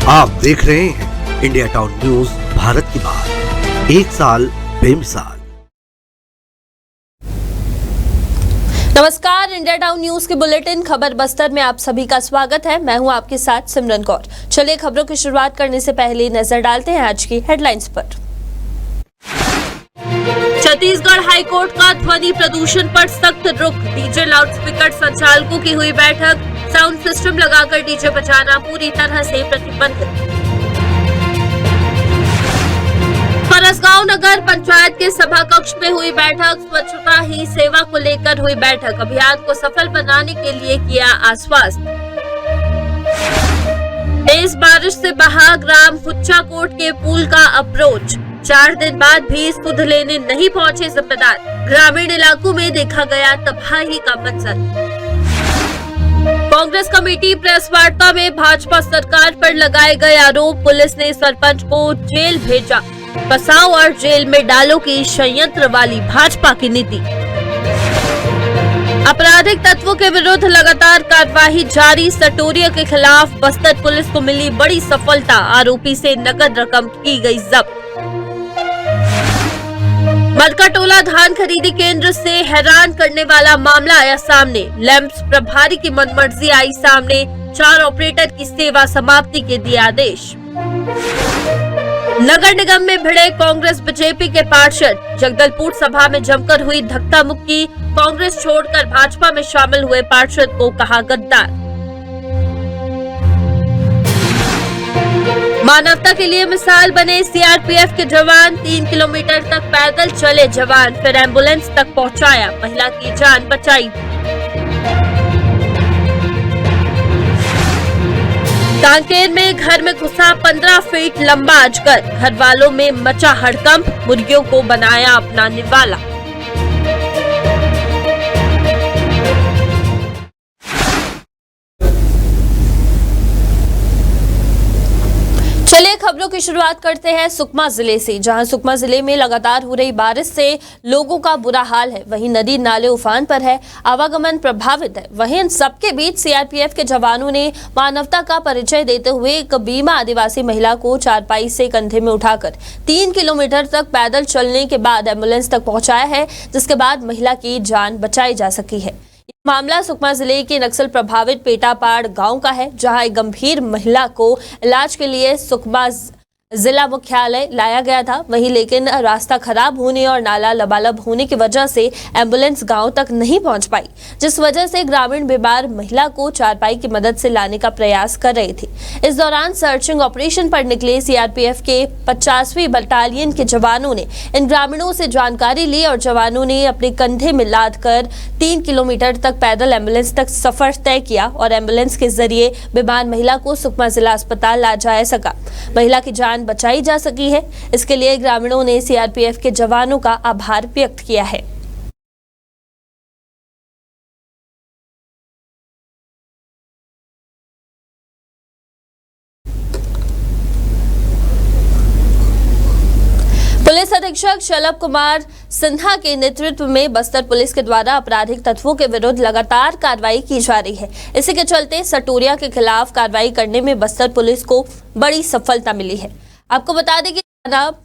आप देख रहे हैं इंडिया टाउन न्यूज, भारत की बात, एक साल बेमिसाल। नमस्कार, इंडिया टाउन न्यूज के बुलेटिन खबर बस्तर में आप सभी का स्वागत है। मैं हूं आपके साथ सिमरन कौर। चलिए खबरों की शुरुआत करने से पहले नजर डालते हैं आज की हेडलाइंस पर। छत्तीसगढ़ हाईकोर्ट का ध्वनि प्रदूषण पर सख्त रुख, डीजे लाउडस्पीकर संचालकों की हुई बैठक, साउंड सिस्टम लगाकर डीजे बजाना पूरी तरह से प्रतिबंधित। फरसगांव नगर पंचायत के सभा कक्ष में हुई बैठक, स्वच्छता ही सेवा को लेकर हुई बैठक, अभियान को सफल बनाने के लिए किया आश्वासन। तेज बारिश से बहा ग्राम हुच्चाकोट के पुल का अप्रोच, 4 दिन बाद भी सुध लेने नहीं पहुंचे जिम्मेदार, ग्रामीण इलाकों में देखा गया तबाही का मंजर। कांग्रेस कमेटी प्रेस वार्ता में भाजपा सरकार पर लगाए गए आरोप, पुलिस ने सरपंच को जेल भेजा, बसाओ और जेल में डालो की संयंत्र वाली भाजपा की नीति। आपराधिक तत्वों के विरुद्ध लगातार कार्रवाई जारी, सटोरिया के खिलाफ बस्तर पुलिस को मिली बड़ी सफलता, आरोपी से नकद रकम की गई जब्त। मरकाटोला धान खरीदी केंद्र से हैरान करने वाला मामला आया सामने, लैंप्स प्रभारी की मनमर्जी आई सामने, 4 ऑपरेटर की सेवा समाप्ति के दिए आदेश। नगर निगम में भिड़े कांग्रेस बीजेपी के पार्षद, जगदलपुर सभा में जमकर हुई धक्का मुक्की, कांग्रेस छोड़कर भाजपा में शामिल हुए पार्षद को कहा गद्दार। मानवता के लिए मिसाल बने सीआरपीएफ के जवान, 3 किलोमीटर तक पैदल चले जवान, फिर एम्बुलेंस तक पहुंचाया, महिला की जान बचाई। कांकेर में घर में घुसा 15 फीट लंबा अजगर, घर वालों में मचा हड़कंप, मुर्गियों को बनाया अपना निवाला। चलिए खबरों की शुरुआत करते हैं सुकमा जिले से, जहां सुकमा जिले में लगातार हो रही बारिश से लोगों का बुरा हाल है। वहीं नदी नाले उफान पर है, आवागमन प्रभावित है। वहीं इन सबके बीच सीआरपीएफ के जवानों ने मानवता का परिचय देते हुए एक बीमा आदिवासी महिला को चारपाई से कंधे में उठाकर 3 किलोमीटर तक पैदल चलने के बाद एम्बुलेंस तक पहुंचाया है, जिसके बाद महिला की जान बचाई जा सकी है। मामला सुकमा जिले के नक्सल प्रभावित पेटापाड़ गांव का है, जहां एक गंभीर महिला को इलाज के लिए सुकमा जिला मुख्यालय लाया गया था। वहीं लेकिन रास्ता खराब होने और नाला लबालब होने की वजह से एम्बुलेंस गांव तक नहीं पहुंच पाई, जिस वजह से ग्रामीण बीमार महिला को चारपाई की मदद से लाने का प्रयास कर रहे थे। इस दौरान सर्चिंग ऑपरेशन पर निकले सीआरपीएफ के 50वीं बटालियन के जवानों ने इन ग्रामीणों से जानकारी ली और जवानों ने अपने कंधे में लाद कर 3 किलोमीटर तक पैदल एम्बुलेंस तक सफर तय किया और एम्बुलेंस के जरिए बीमार महिला को सुकमा जिला अस्पताल ला जाया सका। महिला की जान बचाई जा सकी है। इसके लिए ग्रामीणों ने सीआरपीएफ के जवानों का आभार व्यक्त किया है। पुलिस अधीक्षक शलभ कुमार सिन्हा के नेतृत्व में बस्तर पुलिस के द्वारा आपराधिक तत्वों के विरुद्ध लगातार कार्रवाई की जा रही है। इसी के चलते सटोरिया के खिलाफ कार्रवाई करने में बस्तर पुलिस को बड़ी सफलता मिली है। आपको बता दें कि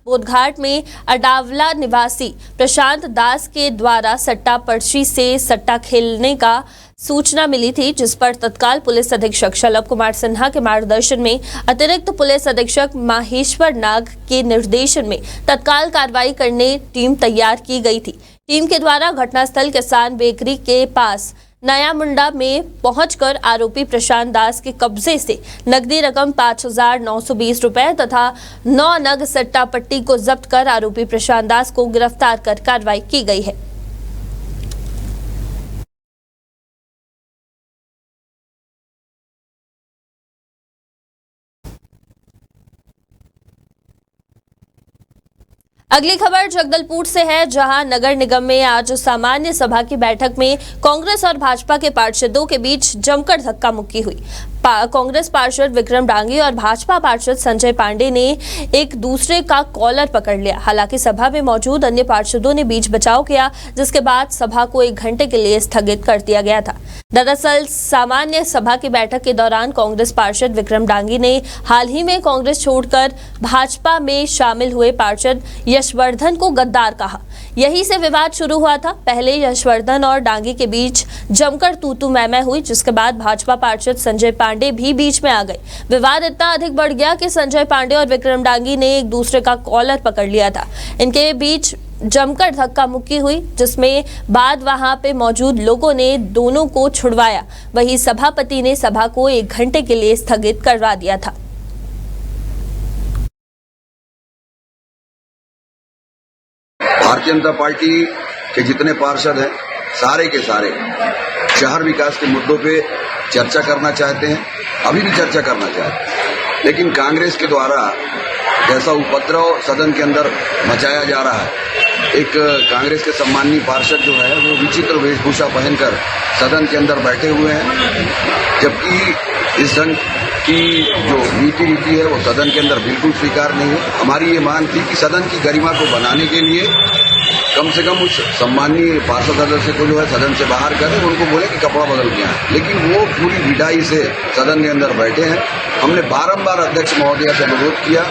बोधघाट में अडावला निवासी प्रशांत दास के द्वारा सट्टा पर्ची से सट्टा खेलने का सूचना मिली थी, जिस पर तत्काल पुलिस अधीक्षक शलभ कुमार सिन्हा के मार्गदर्शन में अतिरिक्त पुलिस अधीक्षक माहेश्वर नाग के निर्देशन में तत्काल कार्रवाई करने टीम तैयार की गई थी। टीम के द्वारा घटनास्थल किसान बेकरी के पास नया मुंडा में पहुंचकर आरोपी प्रशांत दास के कब्जे से नकदी रकम 5,920 रुपए तथा 9 नग सट्टा पट्टी को जब्त कर आरोपी प्रशांत दास को गिरफ्तार कर कार्रवाई की गई है। अगली खबर जगदलपुर से है, जहां नगर निगम में आज सामान्य सभा की बैठक में कांग्रेस और भाजपा के पार्षदों के बीच जमकर धक्का मुक्की हुई। कांग्रेस पार्षद विक्रम डांगी और भाजपा पार्षद संजय पांडे ने एक दूसरे का कॉलर पकड़ लिया। हालांकि सभा में मौजूद अन्य पार्षदों ने बीच बचाव किया, जिसके बाद सभा को 1 घंटे के लिए स्थगित कर दिया गया था। दरअसल सामान्य सभा की बैठक के दौरान कांग्रेस पार्षद विक्रम डांगी ने हाल ही में कांग्रेस छोड़कर भाजपा में शामिल हुए पार्षद यशवर्धन को गद्दार कहा। यही से विवाद शुरू हुआ था। पहले यशवर्धन और डांगी के बीच जमकर तू-तू मैं-मैं हुई, जिसके बाद भाजपा पार्षद संजय पांडे भी बीच में आ गए। विवाद इतना अधिक बढ़ गया कि संजय पांडे और विक्रम डांगी ने एक दूसरे का कॉलर पकड़ लिया था। इनके बीच जमकर धक्का मुक्की हुई, जिसमें बाद वहां पे मौजूद लोगों ने दोनों को छुड़वाया। वहीं सभापति ने सभा को 1 घंटे के लिए स्थगित करवा दिया था। भारतीय जनता पार्टी के जितने पार्षद हैं सारे के सारे शहर विकास के मुद्दों पे चर्चा करना चाहते हैं, अभी भी चर्चा करना चाहते हैं, लेकिन कांग्रेस के द्वारा जैसा उपद्रव सदन के अंदर मचाया जा रहा है, एक कांग्रेस के सम्माननीय पार्षद जो है वो विचित्र वेशभूषा पहनकर सदन के अंदर बैठे हुए हैं, जबकि इस ढंग की जो नीति रीति है वो सदन के अंदर बिल्कुल स्वीकार नहीं है। हमारी ये मांग थी कि सदन की गरिमा को बनाने के लिए कम से कम उस सम्माननीय पार्षद सदस्य को जो है सदन से बाहर करें, उनको बोले कि कपड़ा बदल के आए, लेकिन वो पूरी विदाई से सदन के अंदर बैठे हैं। हमने बारंबार अध्यक्ष महोदय से अनुरोध किया,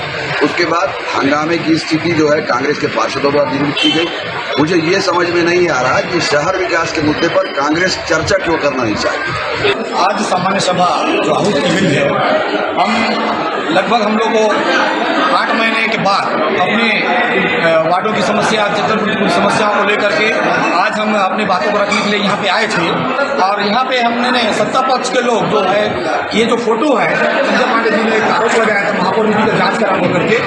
उसके बाद हंगामे की स्थिति जो है कांग्रेस के पार्षदों द्वारा निर्मित की गई। मुझे ये समझ में नहीं आ रहा कि शहर विकास के मुद्दे पर कांग्रेस चर्चा क्यों करना नहीं चाहती। आज सामान्य सभा जो आहूत की गई है, हम लोग को 8 महीने के बाद अपने वार्डों की समस्या, छतरपुर की समस्याओं को लेकर के आज हम अपनी बातों को रखने के लिए यहाँ पे आए थे। और यहाँ पे हमने सत्ता पक्ष के लोग जो है, ये जो फोटो है संजय पांडे जी ने एक आरोप लगाया था महापौर जी का जांच कराने करके,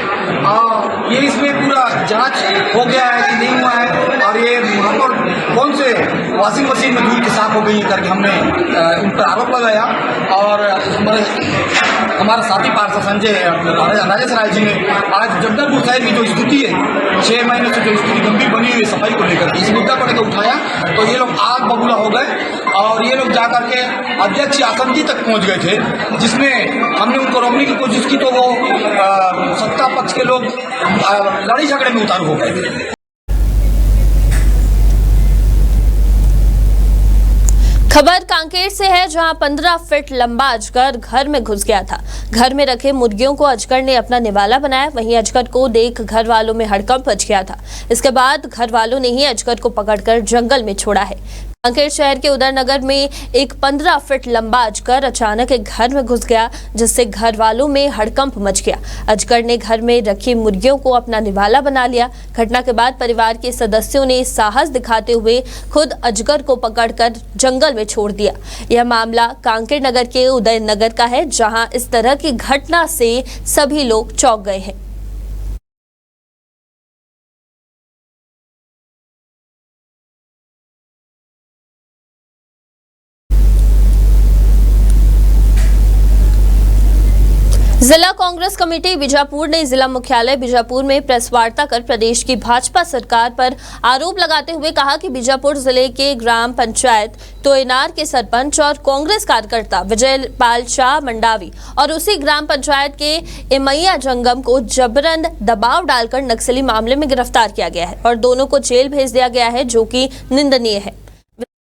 ये इसमें पूरा जांच हो गया है कि नहीं हुआ है, और ये महापौर कौन से वॉशिंग मशीन में धूल के साफ हो गई करके हमने उन पर आरोप लगाया। और हमारा साथी पार्षद संजय राजेश राय जी ने आज जगदलपुर शहर की जो स्थिति है, 6 महीने से जो स्थिति गंभीर बनी हुई सफाई को लेकर इस मुद्दा को लेकर उठाया, तो ये लोग आग बबूला हो गए और ये लोग जाकर के अध्यक्ष आसन जी तक पहुंच गए थे, जिसमें हमने उनको रोकने की कोशिश की तो वो सत्ता पक्ष के लोग लड़ाई झगड़े में उतारू हो गए थे। खबर कांकेर से है, जहां 15 फीट लंबा अजगर घर में घुस गया था। घर में रखे मुर्गियों को अजगर ने अपना निवाला बनाया। वहीं अजगर को देख घर वालों में हड़कंप मच गया था। इसके बाद घर वालों ने ही अजगर को पकड़कर जंगल में छोड़ा है। कांकेर शहर के उदयनगर में एक 15 फीट लंबा अजगर अचानक एक घर में घुस गया, जिससे घर वालों में हड़कंप मच गया। अजगर ने घर में रखी मुर्गियों को अपना निवाला बना लिया। घटना के बाद परिवार के सदस्यों ने साहस दिखाते हुए खुद अजगर को पकड़कर जंगल में छोड़ दिया। यह मामला कांकेर नगर के उदयनगर का है, जहां इस तरह की घटना से सभी लोग चौंक गए हैं। जिला कांग्रेस कमेटी बीजापुर ने जिला मुख्यालय बीजापुर में प्रेस वार्ता कर प्रदेश की भाजपा सरकार पर आरोप लगाते हुए कहा कि बीजापुर जिले के ग्राम पंचायत तोयनार के सरपंच और कांग्रेस कार्यकर्ता विजयपाल शाह मंडावी और उसी ग्राम पंचायत के इमैया जंगम को जबरन दबाव डालकर नक्सली मामले में गिरफ्तार किया गया है और दोनों को जेल भेज दिया गया है, जो कि निंदनीय है।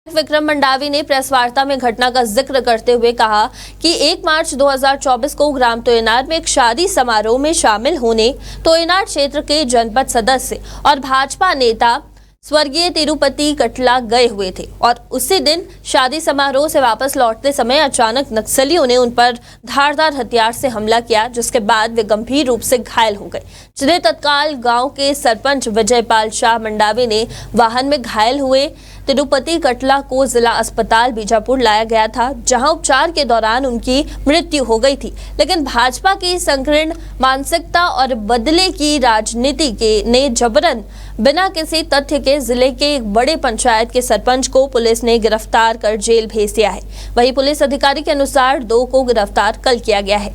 विक्रम मंडावी ने प्रेस वार्ता में घटना का जिक्र करते हुए कहा कि 1 मार्च 2024 को ग्राम तोयनार में एक शादी समारोह में शामिल होने तोयनार क्षेत्र के जनपद सदस्य और भाजपा नेता स्वर्गीय तिरुपति कटला गए हुए थे और उसी दिन शादी समारोह से वापस लौटते समय अचानक नक्सलियों ने उन पर धारदार हथियार से हमला किया, जिसके बाद वे गंभीर रूप से घायल हो गए, जिन्हें तत्काल गांव के सरपंच विजयपाल शाह मंडावी ने वाहन में घायल हुए तिरुपति कटला को जिला अस्पताल बीजापुर लाया गया था, जहां उपचार के दौरान उनकी मृत्यु हो गई थी। लेकिन भाजपा की संकीर्ण मानसिकता और बदले की राजनीति ने जबरन बिना किसी तथ्य के जिले के एक बड़े पंचायत के सरपंच को पुलिस ने गिरफ्तार कर जेल भेज दिया है। वहीं पुलिस अधिकारी के अनुसार 2 को गिरफ्तार कल किया गया है।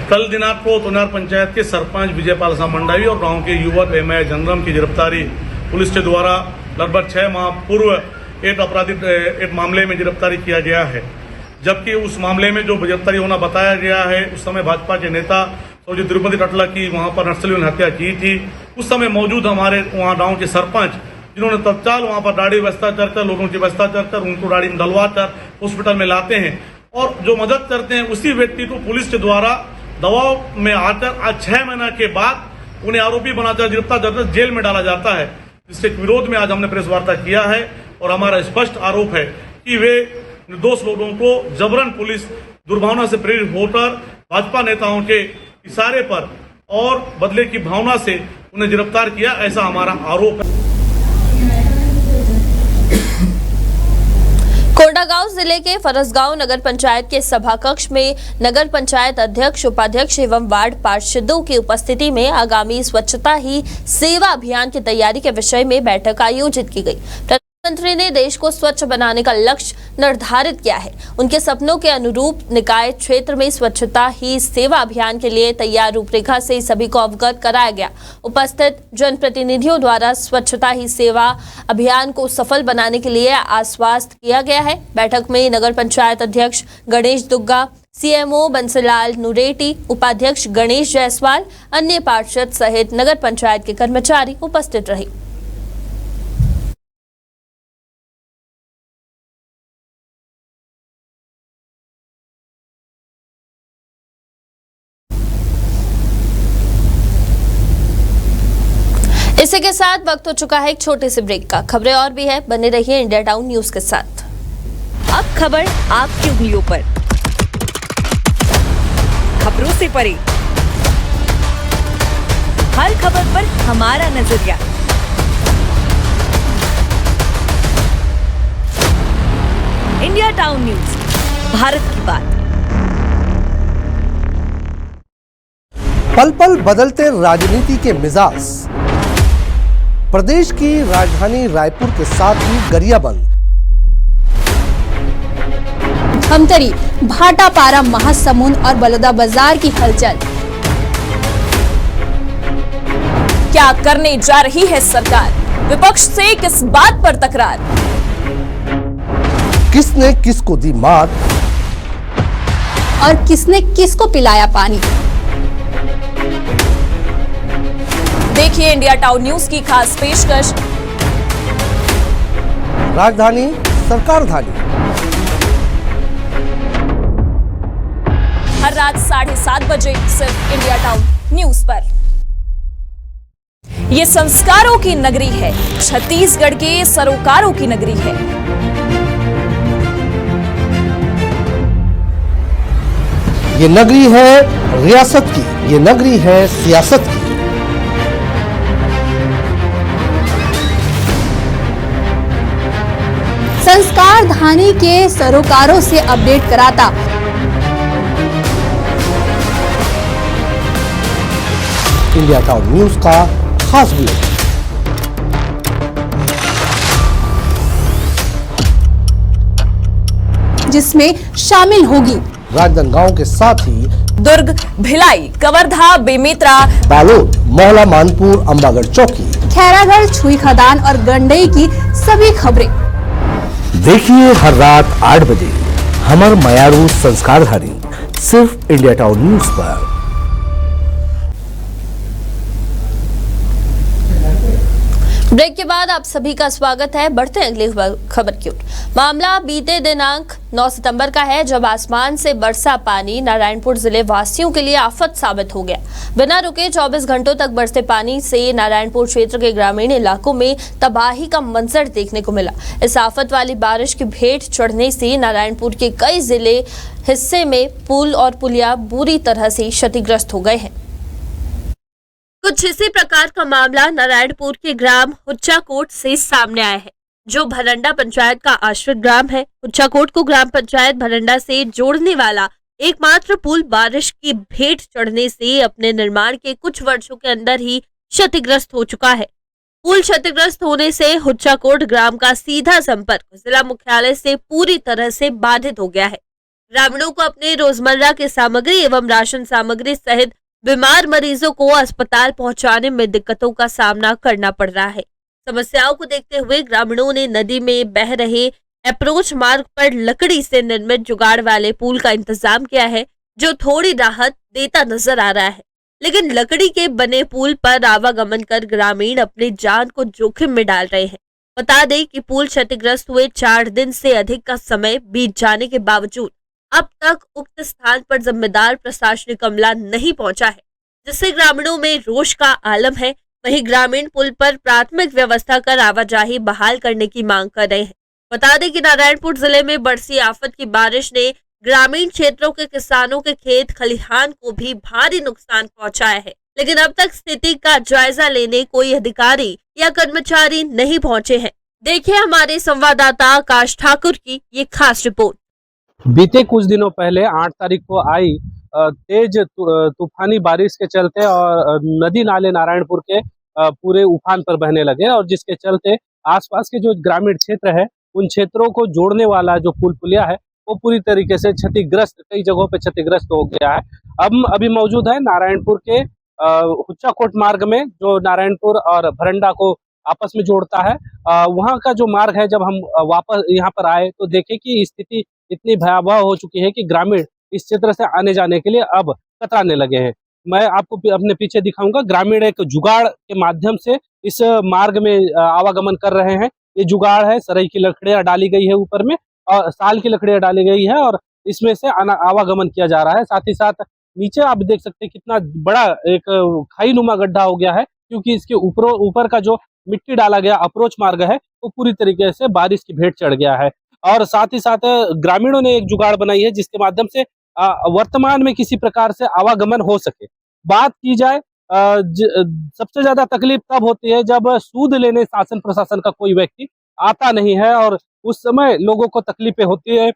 कल दिनांक को तोयनार पंचायत के सरपंच विजयपाल शाह मंडावी और गांव के युवक इमैया जंगम की गिरफ्तारी पुलिस के द्वारा लगभग 6 माह पूर्व एक मामले में गिरफ्तारी किया गया है। जबकि उस मामले में जो गिरफ्तारी होना बताया गया है, उस समय भाजपा के नेता और जो तिरुपति टटला की वहां पर नक्सलियों ने हत्या की थी, उस समय मौजूद हमारे वहां गांव के सरपंच, जिन्होंने तत्काल वहां पर दाढ़ी व्यवस्था कर लोगों की व्यवस्था कर उनको दाढ़ी में डलवा कर हॉस्पिटल में लाते हैं और जो मदद करते हैं उसी व्यक्ति को पुलिस के द्वारा दबाव में आकर आज 6 महीने के बाद उन्हें आरोपी बनाकर गिरफ्तार कर जेल में डाला जाता है। इसके विरोध में आज हमने प्रेस वार्ता किया है और हमारा स्पष्ट आरोप है कि वे निर्दोष लोगों को जबरन पुलिस दुर्भावना से प्रेरित होकर भाजपा नेताओं के इशारे पर और बदले की भावना से उन्हें गिरफ्तार किया, ऐसा हमारा आरोप है। कोंडागांव जिले के फरसगांव नगर पंचायत के सभा कक्ष में नगर पंचायत अध्यक्ष, उपाध्यक्ष एवं वार्ड पार्षदों की उपस्थिति में आगामी स्वच्छता ही सेवा अभियान की तैयारी के विषय में बैठक आयोजित की गई। प्रधानमंत्री ने देश को स्वच्छ बनाने का लक्ष्य निर्धारित किया है। उनके सपनों के अनुरूप निकाय क्षेत्र में स्वच्छता ही सेवा अभियान के लिए तैयार रूपरेखा से सभी को अवगत कराया गया। उपस्थित जनप्रतिनिधियों द्वारा स्वच्छता ही सेवा अभियान को सफल बनाने के लिए आश्वस्त किया गया है। बैठक में नगर पंचायत अध्यक्ष गणेश दुग्गा, सीएमओ बंसीलाल नुरेटी, उपाध्यक्ष गणेश जायसवाल, अन्य पार्षद सहित नगर पंचायत के कर्मचारी उपस्थित रहे। इसी के साथ वक्त हो चुका है एक छोटे से ब्रेक का। खबरें और भी है, बने रहिए इंडिया टाउन न्यूज के साथ। अब खबर आपकी उंगलियों पर, खबरों से परे, हर खबर पर हमारा नजरिया। इंडिया टाउन न्यूज, भारत की बात। पल पल बदलते राजनीति के मिजाज, प्रदेश की राजधानी रायपुर के साथ ही गरियाबंद, खमतरी, भाटापारा, महासमुंद और बलौदा बाजार की हलचल। क्या करने जा रही है सरकार? विपक्ष से किस बात पर तकरार? किसने किसको दी मात और किसने किसको पिलाया पानी? देखिए इंडिया टाउन न्यूज की खास पेशकश, राजधानी सरकारधानी, हर रात 7:30 बजे सिर्फ इंडिया टाउन न्यूज पर। ये संस्कारों की नगरी है, छत्तीसगढ़ के सरोकारों की नगरी है। ये नगरी है रियासत की, ये नगरी है सियासत की। संस्कार धानी के सरोकारों से अपडेट कराता इंडिया टाउन न्यूज का खास ब्यूरो। जिसमें शामिल होगी राजनांदगांव के साथ ही दुर्ग, भिलाई, कवर्धा, बेमेतरा, बालोद, मोहला, मानपुर, अंबागढ़ चौकी, खैरागढ़, छुई खदान और गंडई की सभी खबरें। देखिए हर रात 8 बजे हमर मयारू संस्कारधानी सिर्फ इंडिया टाउन न्यूज पर। ब्रेक के बाद आप सभी का स्वागत है। बढ़ते हैं अगली खबर की ओर। मामला बीते दिनांक 9 सितंबर का है, जब आसमान से बरसा पानी नारायणपुर जिले वासियों के लिए आफत साबित हो गया। बिना रुके 24 घंटों तक बरसे पानी से नारायणपुर क्षेत्र के ग्रामीण इलाकों में तबाही का मंजर देखने को मिला। इस आफत वाली बारिश की भेंट चढ़ने से नारायणपुर के कई जिले हिस्से में पुल और पुलिया बुरी तरह से क्षतिग्रस्त हो गए हैं। कुछ इसी प्रकार का मामला नारायणपुर के ग्राम हुच्चाकोट से सामने आया है, जो भरंडा पंचायत का आश्रित ग्राम है। हुच्चाकोट को ग्राम पंचायत भरंडा से जोड़ने वाला एकमात्र पुल बारिश की भेंट चढ़ने से अपने निर्माण के कुछ वर्षों के अंदर ही क्षतिग्रस्त हो चुका है। पुल क्षतिग्रस्त होने से हुच्चाकोट ग्राम का सीधा संपर्क जिला मुख्यालय से पूरी तरह से बाधित हो गया है। ग्रामीणों को अपने रोजमर्रा के सामग्री एवं राशन सामग्री सहित बीमार मरीजों को अस्पताल पहुंचाने में दिक्कतों का सामना करना पड़ रहा है। समस्याओं को देखते हुए ग्रामीणों ने नदी में बह रहे अप्रोच मार्ग पर लकड़ी से निर्मित जुगाड़ वाले पुल का इंतजाम किया है, जो थोड़ी राहत देता नजर आ रहा है। लेकिन लकड़ी के बने पुल पर आवागमन कर ग्रामीण अपनी जान को जोखिम में डाल रहे हैं। बता दें कि पुल क्षतिग्रस्त हुए 4 दिन से अधिक का समय बीत जाने के बावजूद अब तक उक्त स्थान पर जिम्मेदार प्रशासनिक अमला नहीं पहुंचा है, जिससे ग्रामीणों में रोष का आलम है। वहीं ग्रामीण पुल पर प्राथमिक व्यवस्था कर आवाजाही बहाल करने की मांग कर रहे हैं। बता दें कि नारायणपुर जिले में बरसी आफत की बारिश ने ग्रामीण क्षेत्रों के किसानों के खेत खलिहान को भी भारी नुकसान पहुंचाया है, लेकिन अब तक स्थिति का जायजा लेने कोई अधिकारी या कर्मचारी नहीं पहुंचे हैं। देखिए हमारे संवाददाता आकाश ठाकुर की ये खास रिपोर्ट। बीते कुछ दिनों पहले 8 तारीख को आई तेज तूफानी बारिश के चलते और नदी नाले नारायणपुर के पूरे उफान पर बहने लगे, और जिसके चलते आसपास के जो ग्रामीण क्षेत्र है उन क्षेत्रों को जोड़ने वाला जो पुल पुलिया है वो पूरी तरीके से क्षतिग्रस्त, कई जगहों पे क्षतिग्रस्त हो गया है। अब अभी मौजूद है नारायणपुर के हुच्चाकोट मार्ग में, जो नारायणपुर और भरंडा को आपस में जोड़ता है। वहाँ का जो मार्ग है, जब हम वापस यहाँ पर आए तो देखे कि स्थिति इतनी भयावह हो चुकी है कि ग्रामीण इस क्षेत्र से आने जाने के लिए अब कतराने लगे हैं। मैं आपको अपने पीछे दिखाऊंगा, ग्रामीण एक जुगाड़ के माध्यम से इस मार्ग में आवागमन कर रहे हैं। ये जुगाड़ है, सराई की लकड़ियां डाली गई है ऊपर में और साल की लकड़ियां डाली गई है और इसमें से आवागमन किया जा रहा है। साथ ही साथ नीचे आप देख सकते हैं कितना बड़ा एक खाई नुमा गड्ढा हो गया है, क्योंकि इसके ऊपर का जो मिट्टी डाला गया अप्रोच मार्ग है वो पूरी तरीके से बारिश की भेंट चढ़ गया है। और साथ ही साथ ग्रामीणों ने एक जुगाड़ बनाई है जिसके माध्यम से वर्तमान में किसी प्रकार से आवागमन हो सके। बात की जाए सबसे ज्यादा तकलीफ तब होती है जब सूद लेने शासन प्रशासन का कोई व्यक्ति आता नहीं है, और उस समय लोगों को तकलीफें होती है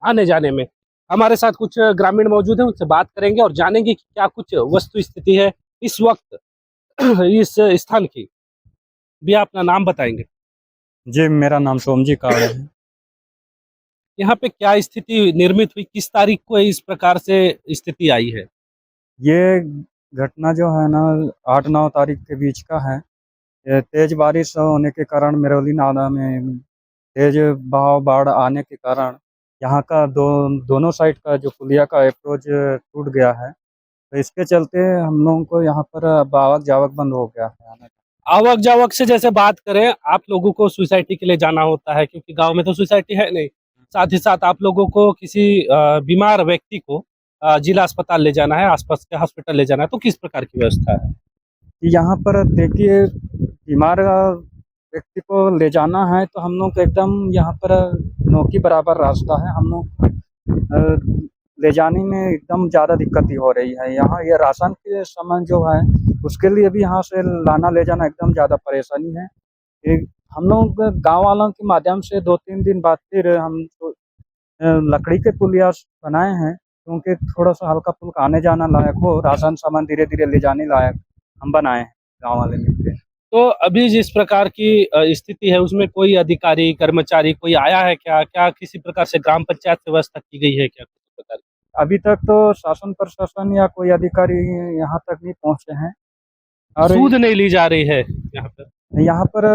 आने जाने में। हमारे साथ कुछ ग्रामीण मौजूद हैं, उनसे बात करेंगे और जानेंगे कि क्या कुछ वस्तु स्थिति है इस वक्त इस स्थान की। भी अपना नाम बताएंगे? जी, मेरा नाम सोमजी कावड़े है। यहाँ पे क्या स्थिति निर्मित हुई, किस तारीख को इस प्रकार से स्थिति आई है? ये घटना जो है ना 8-9 तारीख के बीच का है। ये तेज बारिश होने के कारण मेरौली नाला में तेज बहाव बाढ़ आने के कारण यहाँ का दोनों साइड का जो पुलिया का अप्रोच टूट गया है, तो इसके चलते हम लोगों को यहाँ पर आवक जावक बंद हो गया है। आवक जावक से जैसे बात करें, आप लोगों को सोसाइटी के लिए जाना होता है क्योंकि गांव में तो सोसाइटी है नहीं। साथ ही साथ आप लोगों को किसी बीमार व्यक्ति को जिला अस्पताल ले जाना है, आसपास के हॉस्पिटल ले जाना है, तो किस प्रकार की व्यवस्था है? यहाँ पर देखिए, बीमार व्यक्ति को ले जाना है तो हम लोग को एकदम यहाँ पर नौकी बराबर रास्ता है। हम लोग ले जाने में एकदम ज़्यादा दिक्कत ही हो रही है। यहाँ ये राशन के सामान जो है उसके लिए भी यहाँ से लाना ले जाना एकदम ज़्यादा परेशानी है। हम लोग गांव वालों के माध्यम से 2-3 दिन बाद फिर हम लकड़ी के पुलिया बनाए हैं, क्योंकि थोड़ा सा हल्का फुल्का आने जाना लायक हो, राशन सामान धीरे धीरे ले जाने लायक हम बनाए हैं गाँव वाले मिलकर। तो अभी जिस प्रकार की स्थिति है उसमें कोई अधिकारी कर्मचारी कोई आया है क्या? क्या किसी प्रकार से ग्राम पंचायत से व्यवस्था की गई है क्या? किसी प्रकार की? अभी तक तो शासन प्रशासन या कोई अधिकारी यहाँ तक नहीं पहुँचे हैं। और सूद नहीं ली जा रही है यहाँ पर? यहाँ पर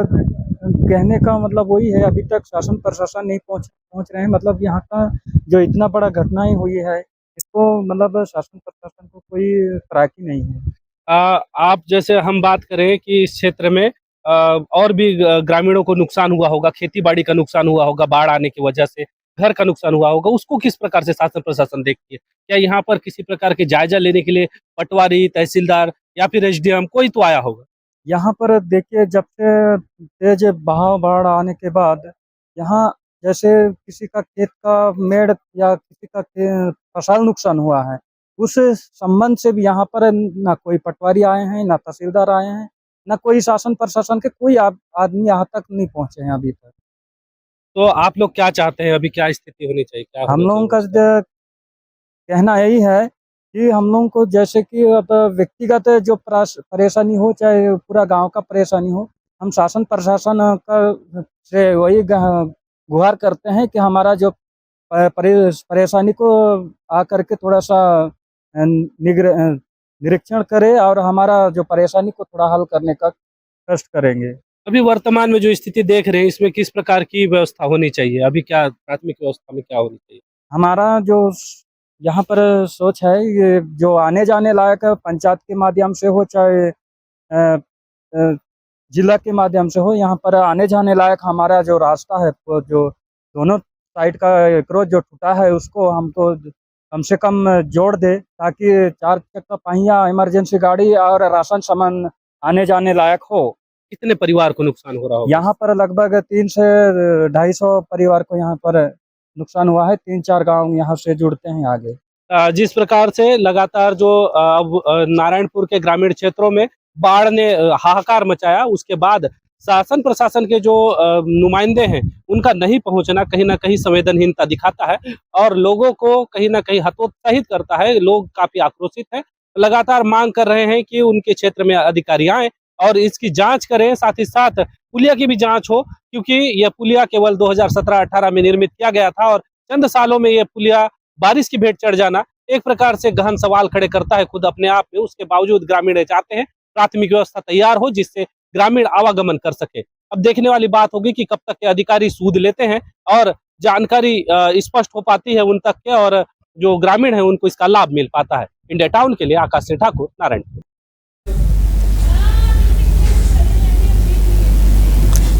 कहने का मतलब वही है, अभी तक शासन प्रशासन नहीं पहुँच रहे हैं। मतलब यहाँ का जो इतना बड़ा घटनाएं हुई है इसको मतलब शासन प्रशासन को कोई तराकी नहीं है। आप जैसे हम बात करें कि इस क्षेत्र में और भी ग्रामीणों को नुकसान हुआ होगा, खेती बाड़ी का नुकसान हुआ होगा, बाढ़ आने की वजह से घर का नुकसान हुआ होगा, उसको किस प्रकार से शासन प्रशासन देखती है? क्या यहाँ पर किसी प्रकार के जायजा लेने के लिए पटवारी, तहसीलदार या फिर एसडीएम कोई तो आया होगा? यहाँ पर देखिए, जब से तेज बहाव बाढ़ आने के बाद यहाँ जैसे किसी का खेत का मेड़ या किसी का फसल नुकसान हुआ है, उस संबंध से भी यहाँ पर ना कोई पटवारी आए हैं, ना तहसीलदार आए हैं, ना कोई शासन प्रशासन के कोई आदमी यहाँ तक नहीं पहुँचे हैं अभी तक। तो आप लोग क्या चाहते हैं, अभी क्या स्थिति होनी चाहिए? क्या हम लोगों का कहना यही है कि हम लोगों को जैसे कि अब व्यक्तिगत जो परेशानी हो, चाहे पूरा गांव का परेशानी हो, हम शासन प्रशासन का से वही गुहार करते हैं कि हमारा जो परेशानी को आकर के थोड़ा सा निरीक्षण करे और हमारा जो परेशानी को थोड़ा हल करने का कष्ट करेंगे। अभी वर्तमान में जो स्थिति देख रहे हैं इसमें किस प्रकार की व्यवस्था होनी चाहिए, अभी क्या प्राथमिक व्यवस्था में क्या होनी चाहिए? हमारा जो यहाँ पर सोच है, ये जो आने जाने लायक पंचायत के माध्यम से हो चाहे जिला के माध्यम से हो, यहाँ पर आने जाने लायक हमारा जो रास्ता है, वो जो दोनों साइड का क्रॉस जो टूटा है उसको हमको कम से कम जोड़ दे, ताकि 4 चक्का पहिया, इमरजेंसी गाड़ी और राशन सामान आने जाने लायक हो। कितने परिवार को नुकसान हो रहा होगा? यहाँ पर लगभग 3 से 250 परिवार को यहाँ पर नुकसान हुआ है। 3-4 गांव यहाँ से जुड़ते हैं आगे। जिस प्रकार से लगातार जो अब नारायणपुर के ग्रामीण क्षेत्रों में बाढ़ ने हाहाकार मचाया, उसके बाद शासन प्रशासन के जो नुमाइंदे हैं उनका नहीं पहुंचना कहीं ना कहीं संवेदनहीनता दिखाता है और लोगों को कहीं ना कहीं हतोत्साहित करता है। लोग काफी आक्रोशित हैं, लगातार मांग कर रहे हैं कि उनके क्षेत्र में अधिकारी आए और इसकी जांच करें, साथ ही साथ पुलिया की भी जांच हो, क्योंकि यह पुलिया केवल 2017-18 में निर्मित किया गया था और चंद सालों में यह पुलिया बारिश की भेंट चढ़ जाना एक प्रकार से गहन सवाल खड़े करता है खुद अपने आप में। उसके बावजूद ग्रामीण चाहते हैं प्राथमिक व्यवस्था तैयार हो जिससे ग्रामीण आवागमन कर सके। अब देखने वाली बात होगी कि कब तक के अधिकारी सूद लेते हैं और जानकारी स्पष्ट हो पाती है उन तक के, और जो ग्रामीण है उनको इसका लाभ मिल पाता है। इंडिया टाउन के लिए आकाश सिंह ठाकुर, नारायणपुर।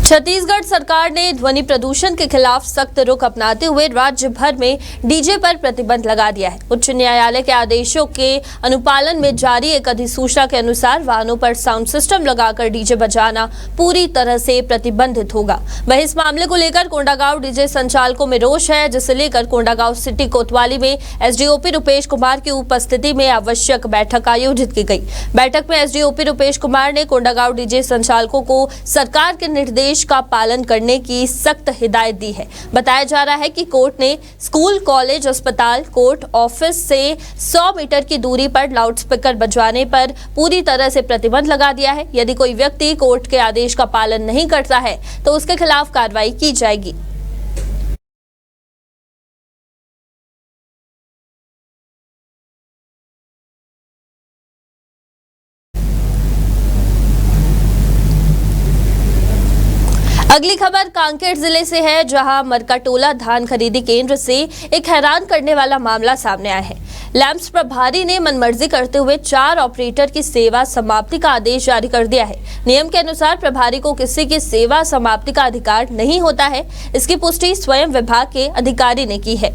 छत्तीसगढ़ सरकार ने ध्वनि प्रदूषण के खिलाफ सख्त रुख अपनाते हुए राज्य भर में डीजे पर प्रतिबंध लगा दिया है। उच्च न्यायालय के आदेशों के अनुपालन में जारी एक अधिसूचना के अनुसार वाहनों पर साउंड सिस्टम लगाकर डीजे बजाना पूरी तरह से प्रतिबंधित होगा। वहीं इस मामले को लेकर कोंडागांव डीजे संचालकों में रोष है, जिसे लेकर कोंडागांव सिटी कोतवाली में एसडीओपी रुपेश कुमार की उपस्थिति में आवश्यक बैठक आयोजित की गई। बैठक में एसडीओपी रुपेश कुमार ने कोंडागांव डीजे संचालकों को सरकार के निर्देश का पालन करने की सख्त हिदायत दी है। बताया जा रहा है कि कोर्ट ने स्कूल, कॉलेज, अस्पताल, कोर्ट ऑफिस से 100 मीटर की दूरी पर लाउडस्पीकर बजवाने पर पूरी तरह से प्रतिबंध लगा दिया है। यदि कोई व्यक्ति कोर्ट के आदेश का पालन नहीं करता है तो उसके खिलाफ कार्रवाई की जाएगी। अगली खबर कांकेर जिले से है, जहां मरकाटोला धान खरीदी केंद्र से एक हैरान करने वाला मामला सामने आया है। लैंप्स प्रभारी ने मनमर्जी करते हुए 4 ऑपरेटर की सेवा समाप्ति का आदेश जारी कर दिया है। नियम के अनुसार प्रभारी को किसी की सेवा समाप्ति का अधिकार नहीं होता है। इसकी पुष्टि स्वयं विभाग के अधिकारी ने की है।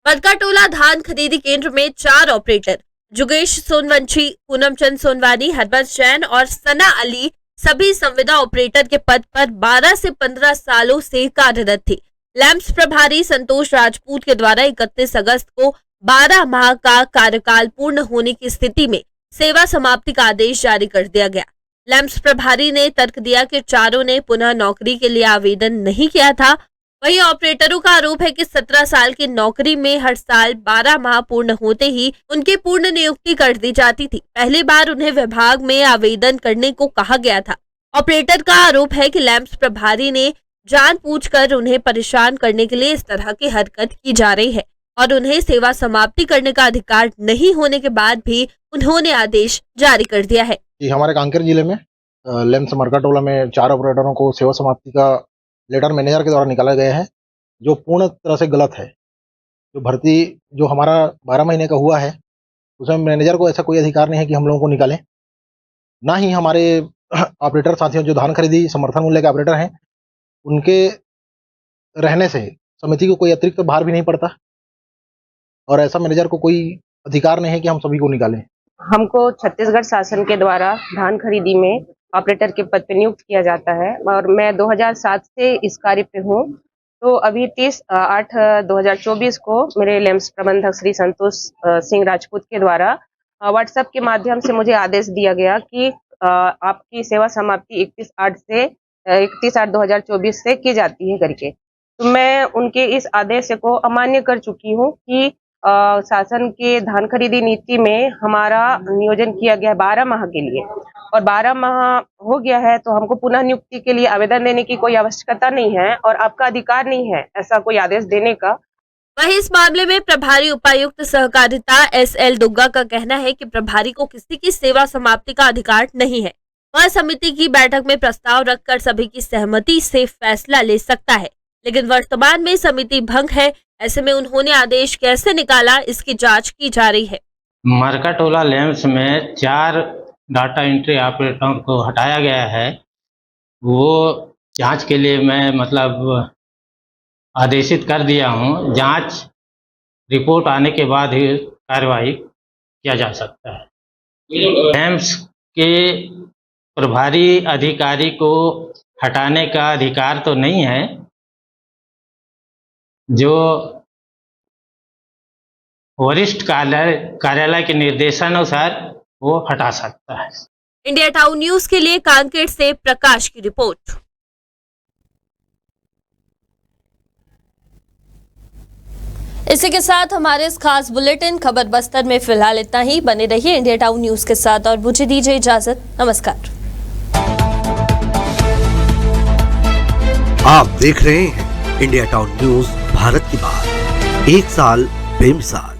मरकाटोला धान खरीदी केंद्र में 4 ऑपरेटर जुगेश सोनवंशी, पूनमचंद सोनवानी, हरबंस जैन और सना अली सभी संविदा ऑपरेटर के पद पर 12 से 15 सालों से कार्यरत थे। लैंप्स प्रभारी संतोष राजपूत के द्वारा 31 अगस्त को 12 माह का कार्यकाल पूर्ण होने की स्थिति में सेवा समाप्ति का आदेश जारी कर दिया गया। लैंप्स प्रभारी ने तर्क दिया कि चारों ने पुनः नौकरी के लिए आवेदन नहीं किया था। वहीं ऑपरेटरों का आरोप है कि 17 साल की नौकरी में हर साल 12 माह पूर्ण होते ही उनकी पूर्ण नियुक्ति कर दी जाती थी। पहली बार उन्हें विभाग में आवेदन करने को कहा गया था। ऑपरेटर का आरोप है कि लैंप्स प्रभारी ने जानबूझकर उन्हें परेशान करने के लिए इस तरह की हरकत की जा रही है और उन्हें सेवा समाप्ति करने का अधिकार नहीं होने के बाद भी उन्होंने आदेश जारी कर दिया है। हमारे कांकेर जिले में लैंप्स मरकाटोला में 4 ऑपरेटरों को सेवा समाप्ति का लेटर मैनेजर के द्वारा निकाला गया है, जो पूर्ण तरह से गलत है। जो भर्ती जो हमारा 12 महीने का हुआ है उसमें मैनेजर को ऐसा कोई अधिकार नहीं है कि हम लोगों को निकालें। ना ही हमारे ऑपरेटर साथियों जो धान खरीदी समर्थन मूल्य के ऑपरेटर हैं उनके रहने से समिति को कोई अतिरिक्त भार भी नहीं पड़ता और ऐसा मैनेजर को कोई अधिकार नहीं है कि हम सभी को निकालें। हमको छत्तीसगढ़ शासन के द्वारा धान खरीदी में ऑपरेटर के पद पर नियुक्त किया जाता है और मैं 2007 से इस कार्य पे हूँ। तो अभी 30/8/2024 को मेरे लैंप्स प्रबंधक श्री संतोष सिंह राजपूत के द्वारा व्हाट्सएप के माध्यम से मुझे आदेश दिया गया कि आपकी सेवा समाप्ति 31/8/2024 से की जाती है करके। तो मैं उनके इस आदेश को अमान्य कर चुकी हूँ कि शासन के धान खरीदी नीति में हमारा नियोजन किया गया है 12 माह के लिए और 12 माह हो गया है, तो हमको पुनः नियुक्ति के लिए आवेदन देने की कोई आवश्यकता नहीं है और आपका अधिकार नहीं है ऐसा कोई आदेश देने का। वहीं इस मामले में प्रभारी उपायुक्त सहकारिता SL दुग्गा का कहना है कि प्रभारी को किसी की सेवा समाप्ति का अधिकार नहीं है। वह समिति की बैठक में प्रस्ताव रखकर सभी की सहमति से फैसला ले सकता है, लेकिन वर्तमान में समिति भंग है। ऐसे में उन्होंने आदेश कैसे निकाला, इसकी जांच की जा रही है। मरकाटोला लैंप्स में 4 डाटा एंट्री ऑपरेटरों को हटाया गया है। वो जांच के लिए मैं आदेशित कर दिया हूं। जांच रिपोर्ट आने के बाद ही कार्रवाई किया जा सकता है। लैंप्स के प्रभारी अधिकारी को हटाने का अधिकार तो नहीं है, जो वरिष्ठ कार्यालय के निर्देशानुसार वो हटा सकता है। इंडिया टाउन न्यूज के लिए कांकेर से प्रकाश की रिपोर्ट। इसी के साथ हमारे इस खास बुलेटिन खबर बस्तर में फिलहाल इतना ही। बने रहिए इंडिया टाउन न्यूज के साथ और मुझे दीजिए इजाजत। नमस्कार। आप देख रहे हैं इंडिया टाउन न्यूज, भारत की बात, 1 साल बेमिसाल।